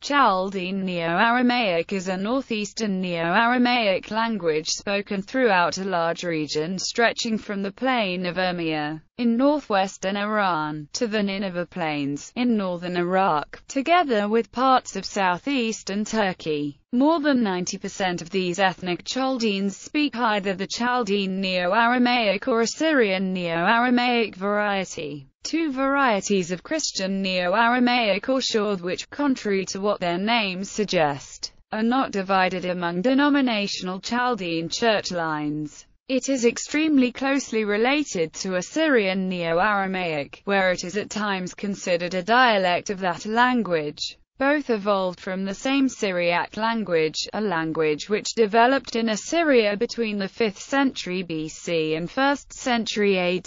Chaldean Neo-Aramaic is a northeastern Neo-Aramaic language spoken throughout a large region stretching from the plain of Urmia in northwestern Iran to the Nineveh Plains in northern Iraq, together with parts of southeastern Turkey. More than 90% of these ethnic Chaldeans speak either the Chaldean Neo-Aramaic or Assyrian Neo-Aramaic variety. Two varieties of Christian Neo-Aramaic or Shord, which, contrary to what their names suggest, are not divided among denominational Chaldean church lines. It is extremely closely related to Assyrian Neo-Aramaic, where it is at times considered a dialect of that language. Both evolved from the same Syriac language, a language which developed in Assyria between the 5th century BC and 1st century AD.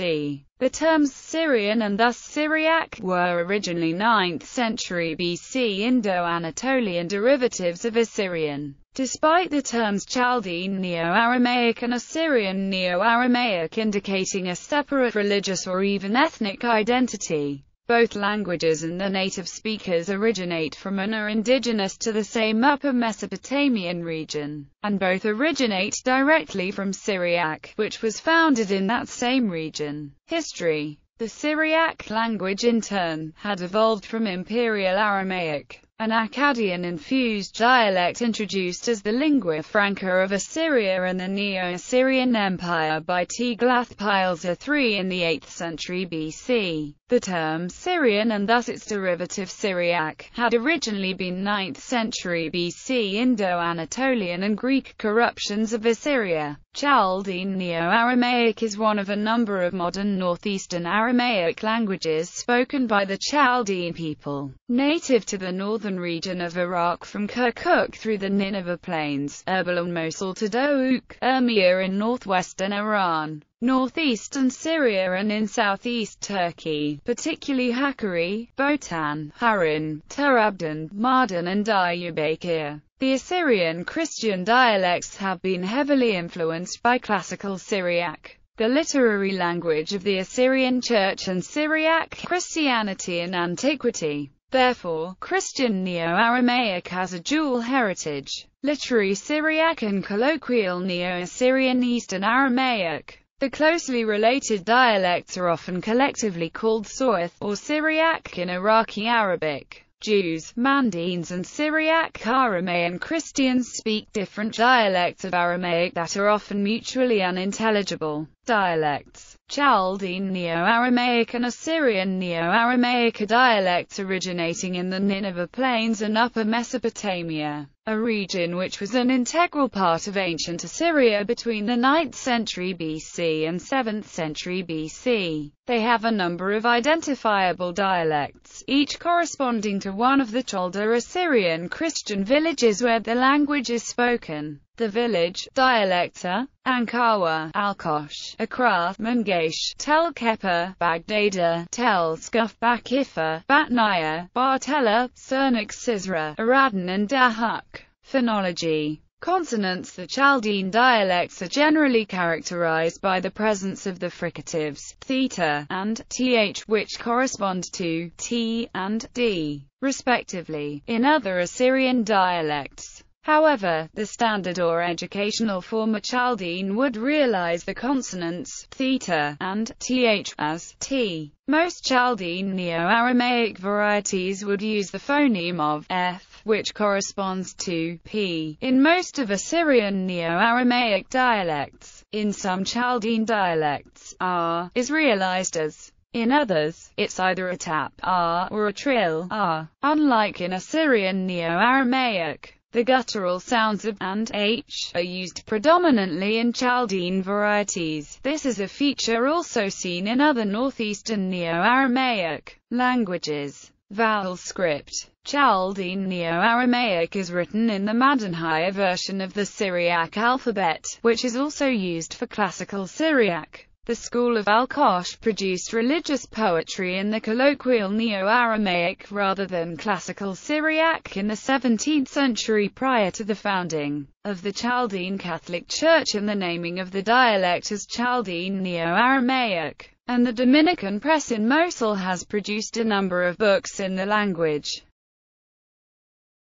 The terms Syrian and thus Syriac were originally 9th century BC Indo-Anatolian derivatives of Assyrian. Despite the terms Chaldean Neo-Aramaic and Assyrian Neo-Aramaic indicating a separate religious or even ethnic identity, both languages and their native speakers originate from and are indigenous to the same Upper Mesopotamian region, and both originate directly from Syriac, which was founded in that same region. History. The Syriac language in turn had evolved from Imperial Aramaic, an Akkadian-infused dialect introduced as the lingua franca of Assyria and the Neo-Assyrian Empire by Tiglath-Pileser III in the 8th century BC. The term Syrian, and thus its derivative Syriac, had originally been 9th century BC Indo-Anatolian and Greek corruptions of Assyria. Chaldean Neo-Aramaic is one of a number of modern northeastern Aramaic languages spoken by the Chaldean people, native to the northern region of Iraq from Kirkuk through the Nineveh Plains, Erbil and Mosul to Dohuk, Urmia in northwestern Iran, northeastern Syria and in southeast Turkey, particularly Hakkari, Botan, Harin, Turabdan, Mardin and Diyarbakir. The Assyrian Christian dialects have been heavily influenced by Classical Syriac, the literary language of the Assyrian Church, and Syriac Christianity in antiquity. Therefore, Christian Neo-Aramaic has a dual heritage: literary Syriac and colloquial Neo-Assyrian Eastern Aramaic. The closely related dialects are often collectively called Soith, or Syriac in Iraqi Arabic. Jews, Mandaeans and Syriac Aramaean Christians speak different dialects of Aramaic that are often mutually unintelligible. Dialects. Chaldean Neo-Aramaic and Assyrian Neo-Aramaic are dialects originating in the Nineveh Plains and Upper Mesopotamia, a region which was an integral part of ancient Assyria between the 9th century BC and 7th century BC. They have a number of identifiable dialects, each corresponding to one of the Chaldo-Assyrian Christian villages where the language is spoken. The village dialects are Ankawa, Alkosh, Akrath, Mangesh, Tel Kepa, Bagdada, Tel Skuf, Bakifa, Batnaya, Bartella, Cernak, Sisra, Aradan and Dahuk. Phonology. Consonants. The Chaldean dialects are generally characterized by the presence of the fricatives theta and th, which correspond to t and d, respectively, in other Assyrian dialects. However, the standard or educational form of Chaldean would realize the consonants theta and th as t. Most Chaldean Neo-Aramaic varieties would use the phoneme of f, which corresponds to p. In most of Assyrian Neo-Aramaic dialects, in some Chaldean dialects, r is realized as. In others, it's either a tap r or a trill r. Unlike in Assyrian Neo-Aramaic, the guttural sounds of and h are used predominantly in Chaldean varieties. This is a feature also seen in other northeastern Neo-Aramaic languages. Vowel script. Chaldean Neo-Aramaic is written in the Maddenhaya version of the Syriac alphabet, which is also used for Classical Syriac. The school of Alkosh produced religious poetry in the colloquial Neo-Aramaic rather than Classical Syriac in the 17th century prior to the founding of the Chaldean Catholic Church and the naming of the dialect as Chaldean Neo-Aramaic, and the Dominican press in Mosul has produced a number of books in the language.